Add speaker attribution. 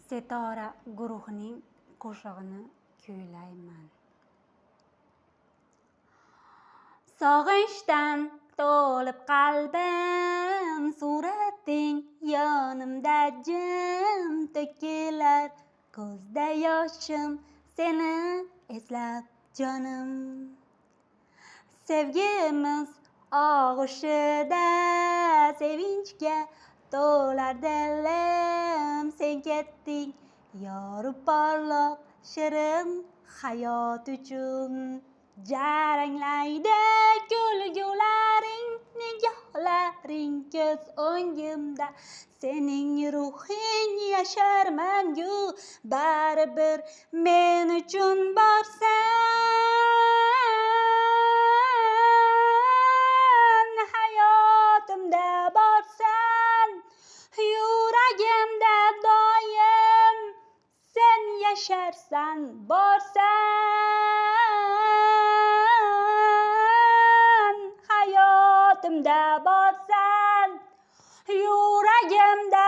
Speaker 1: Setora guruhining qo'shig'ini kuylayman. Sog'inchdan to'lib qalbim, surating yonimda jim to'kilar, ko'zda yoshim seni eslab jonim. Sevgimiz og'ushida sevinchga to'lar dilim, sen ketding yorib porloq shirin hayot uchun. Jaranglaydi kulgularing, nigohlaring ko'z o'ngimda, sening ruhing yashar mangu, baribir men uchun borsan, hayotimda borsan, yuragimda doim sen yasharsan, borsan, hayotimda borsan, yuragimda